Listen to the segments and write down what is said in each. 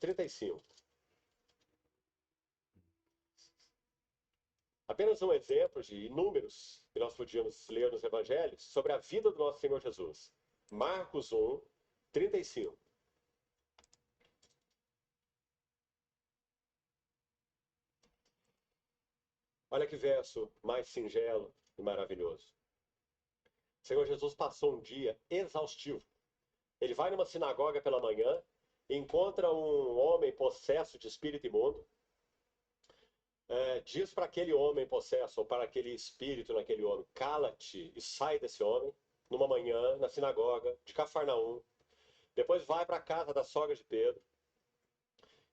35. Apenas um exemplo de inúmeros que nós podíamos ler nos evangelhos sobre a vida do nosso Senhor Jesus. Marcos 1, 35. Olha que verso mais singelo e maravilhoso. O Senhor Jesus passou um dia exaustivo. Ele vai numa sinagoga pela manhã, encontra um homem possesso de espírito imundo, diz para aquele homem possesso, ou para aquele espírito naquele homem, cala-te e sai desse homem, numa manhã, na sinagoga de Cafarnaum. Depois vai para a casa da sogra de Pedro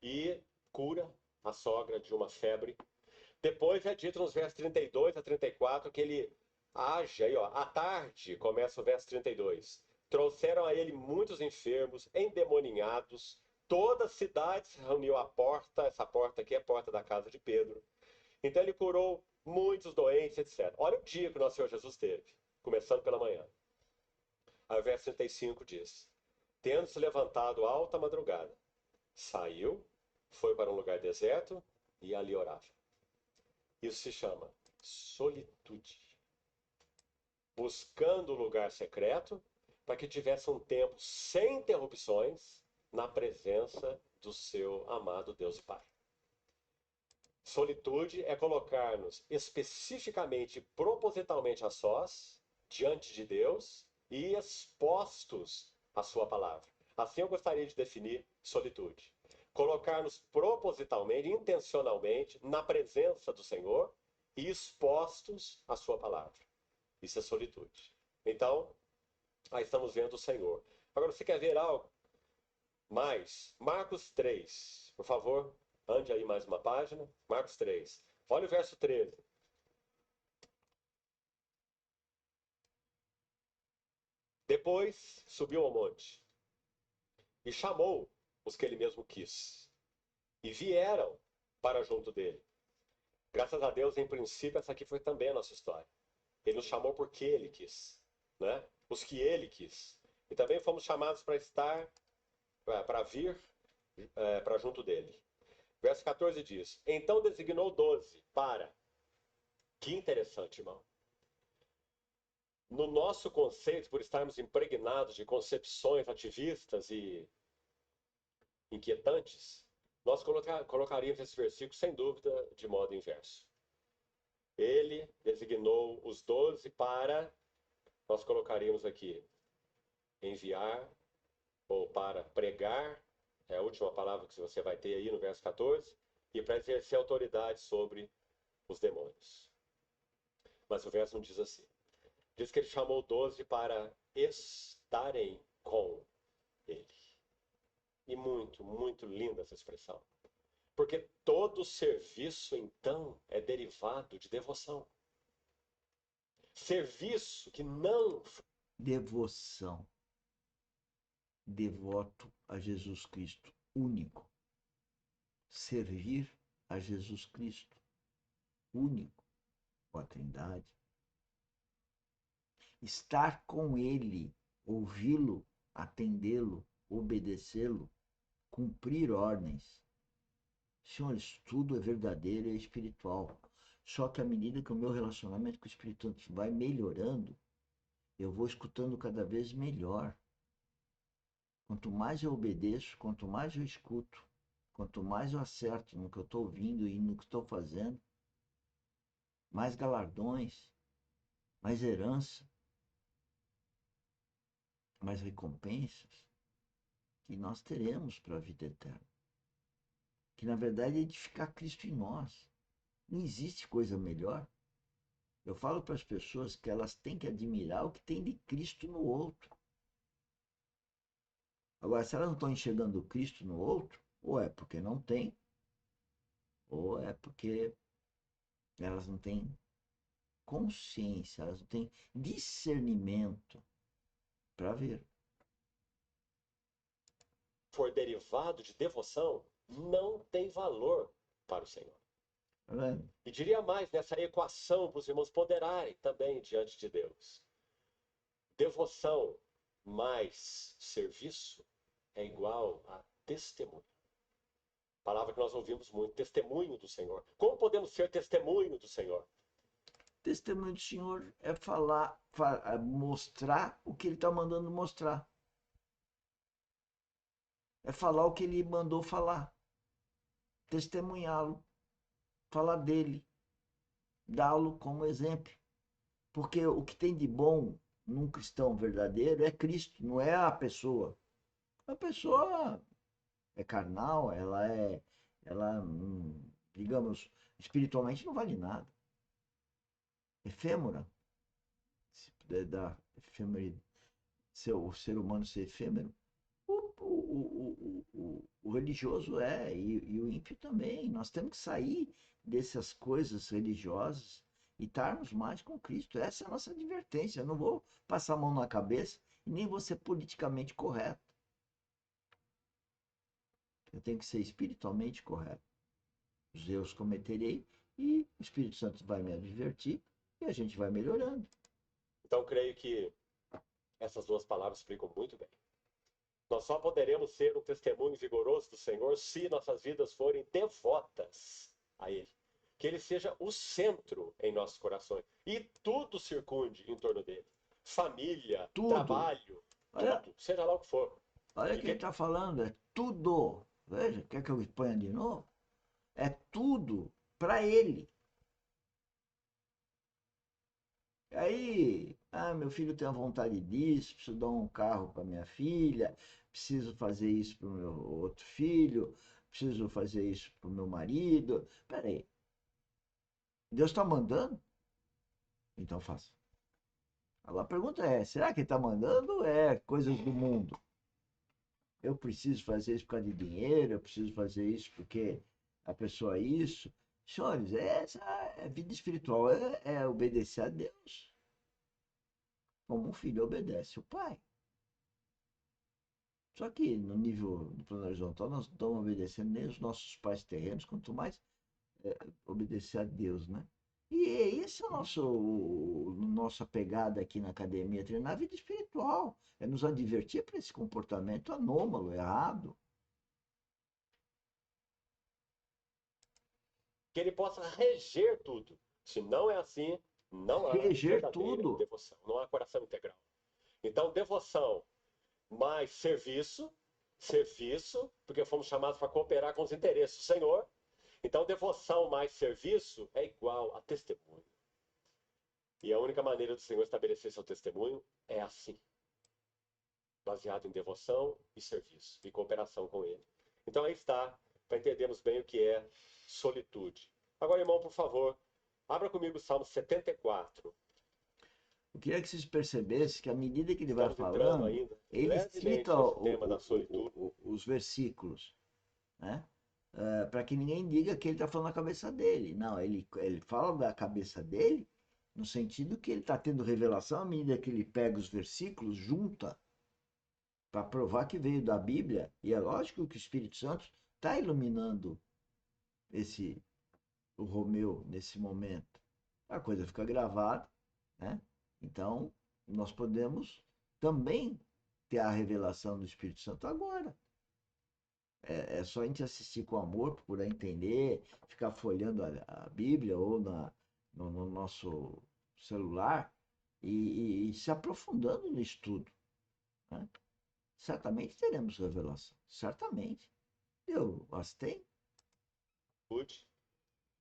e cura a sogra de uma febre. Depois é dito nos versos 32 a 34 que ele age, aí ó, à tarde, começa o verso 32. Trouxeram a ele muitos enfermos, endemoninhados, toda a cidade se reuniu à porta, essa porta aqui é a porta da casa de Pedro. Então ele curou muitos doentes, etc. Olha o dia que o nosso Senhor Jesus teve, começando pela manhã. Aí o verso 35 diz: tendo se levantado alta madrugada, saiu, foi para um lugar deserto e ali orava. Isso se chama solitude. Buscando um lugar secreto para que tivesse um tempo sem interrupções na presença do seu amado Deus e Pai. Solitude é colocar-nos especificamente, propositalmente a sós, diante de Deus e expostos à sua palavra. Assim eu gostaria de definir solitude. Colocar-nos propositalmente, intencionalmente, na presença do Senhor e expostos à sua palavra. Isso é solitude. Então, aí estamos vendo o Senhor. Agora, você quer ver algo mais? Marcos 3, por favor, ande aí mais uma página. Marcos 3. Olha o verso 13. Depois subiu ao monte e chamou os que ele mesmo quis. E vieram para junto dele. Graças a Deus, em princípio, essa aqui foi também a nossa história. Ele nos chamou porque ele quis, né? Os que ele quis. E também fomos chamados para estar, para vir para junto dele. Verso 14 diz: então designou 12 para. Que interessante, irmão. No nosso conceito, por estarmos impregnados de concepções ativistas e inquietantes, nós colocaríamos esse versículo, sem dúvida, de modo inverso. Ele designou os 12 para, nós colocaríamos aqui, enviar, ou para pregar, é a última palavra que você vai ter aí no verso 14, e para exercer autoridade sobre os demônios. Mas o verso não diz assim. Diz que ele chamou 12 para estarem com ele. E muito, muito linda essa expressão. Porque todo serviço, então, é derivado de devoção. Serviço que não... Devoção. Devoto a Jesus Cristo, único. Servir a Jesus Cristo, único, com a Trindade. Estar com Ele, ouvi-lo, atendê-lo, obedecê-lo, cumprir ordens. Senhores, tudo é verdadeiro e é espiritual. Só que à medida que o meu relacionamento com o Espírito Santo vai melhorando, eu vou escutando cada vez melhor. Quanto mais eu obedeço, quanto mais eu escuto, quanto mais eu acerto no que eu estou ouvindo e no que estou fazendo, mais galardões, mais herança, mais recompensas que nós teremos para a vida eterna. Que na verdade é edificar Cristo em nós. Não existe coisa melhor. Eu falo para as pessoas que elas têm que admirar o que tem de Cristo no outro. Agora, se elas não estão enxergando Cristo no outro, ou é porque não tem, ou é porque elas não têm consciência, elas não têm discernimento para ver. for derivado de devoção, não tem valor para o Senhor. E diria mais, nessa equação para os irmãos ponderarem também diante de Deus. Devoção mais serviço é igual a testemunho. Palavra que nós ouvimos muito, testemunho do Senhor. Como podemos ser testemunho do Senhor? Testemunho do Senhor é falar, mostrar o que ele está mandando mostrar. É falar o que ele mandou falar. Testemunhá-lo. Falar dele. Dá-lo como exemplo. Porque o que tem de bom num cristão verdadeiro é Cristo, não é a pessoa. A pessoa é carnal, ela, digamos, espiritualmente não vale nada. Efêmera, se puder dar efêmero, o ser humano ser efêmero, o religioso e o ímpio também. Nós temos que sair dessas coisas religiosas e estarmos mais com Cristo. Essa é a nossa advertência. Eu não vou passar a mão na cabeça e nem vou ser politicamente correto. Eu tenho que ser espiritualmente correto. Os erros cometerei e o Espírito Santo vai me advertir e a gente vai melhorando. Então, creio que essas duas palavras explicam muito bem. Nós só poderemos ser um testemunho vigoroso do Senhor se nossas vidas forem devotas a Ele. Que Ele seja o centro em nossos corações e tudo circunde em torno dele. Família, Tudo. trabalho, Olha, tudo, seja lá o que for. olha E quem está falando, é tudo. Veja, quer que eu exponha de novo? É tudo para ele. Aí, meu filho tem a vontade disso, preciso dar um carro para minha filha, preciso fazer isso para o meu outro filho, preciso fazer isso para o meu marido. Peraí, Deus está mandando? Então faça. Agora a pergunta é: será que ele está mandando ou é coisas do mundo? Eu preciso fazer isso por causa de dinheiro, eu preciso fazer isso porque a pessoa é isso. Senhores, essa é vida espiritual, é obedecer a Deus. Como um filho obedece o pai. Só que no nível do plano horizontal, nós não estamos obedecendo nem os nossos pais terrenos, quanto mais obedecer a Deus, né? E esse é nossa pegada aqui na academia, treinar a vida espiritual. É nos advertir para esse comportamento anômalo, errado. que Ele possa reger tudo. Se não é assim, não há Reger verdadeira tudo. devoção, não há coração integral. Então, devoção mais serviço, serviço, porque fomos chamados para cooperar com os interesses do Senhor. Então, devoção mais serviço é igual a testemunho. E a única maneira do Senhor estabelecer seu testemunho é assim, baseado em devoção e serviço, e cooperação com Ele. Então, aí está, para entendermos bem o que é solitude. Agora, irmão, por favor, abra comigo o Salmo 74. Eu queria que vocês percebessem que à medida que ele vai Estamos entrando falando, ainda ele cita levemente nesse tema da solitude. os versículos, né? Para que ninguém diga que ele está falando na cabeça dele. Não, ele fala da cabeça dele no sentido que ele está tendo revelação à medida que ele pega os versículos, junta, para provar que veio da Bíblia. E é lógico que o Espírito Santo está iluminando esse o Romeu nesse momento. A coisa fica gravada, né? Então, nós podemos também ter a revelação do Espírito Santo agora. É só a gente assistir com amor, procurar entender, ficar folhando a Bíblia ou no nosso celular e se aprofundando no estudo. Né? Certamente teremos revelação. Certamente. Eu as tenho.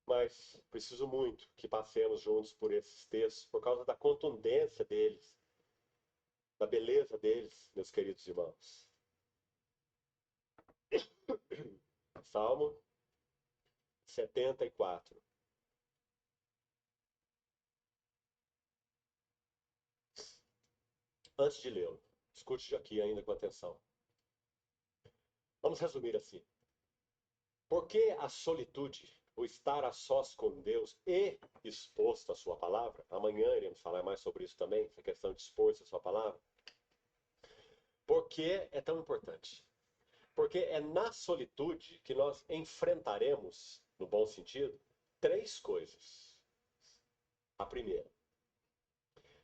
Mas preciso muito que passemos juntos por esses textos, por causa da contundência deles, da beleza deles, meus queridos irmãos. Salmo 74. Antes de lê-lo, escute aqui ainda com atenção. Vamos resumir assim. Por que a solitude, o estar a sós com Deus e exposto à sua palavra? Amanhã iremos falar mais sobre isso também, essa questão de expor-se à sua palavra. Por que é tão importante? Porque é na solitude que nós enfrentaremos, no bom sentido, três coisas. A primeira,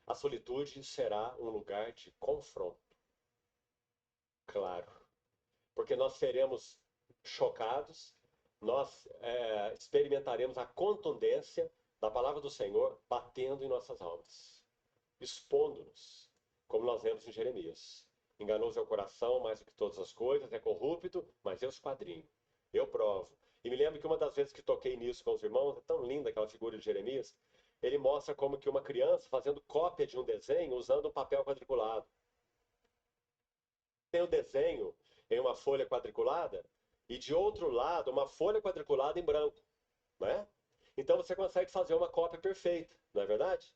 a solitude será um lugar de confronto. Claro. Porque nós seremos chocados, nós experimentaremos a contundência da palavra do Senhor batendo em nossas almas, expondo-nos, como nós vemos em Jeremias. Enganoso é o coração mais do que todas as coisas, é corrupto, mas eu esquadrinho, eu provo. E me lembro que uma das vezes que toquei nisso com os irmãos, é tão linda aquela figura de Jeremias, ele mostra como que uma criança fazendo cópia de um desenho usando um papel quadriculado. Tem o desenho em uma folha quadriculada e de outro lado uma folha quadriculada em branco, né? Então você consegue fazer uma cópia perfeita, não é verdade?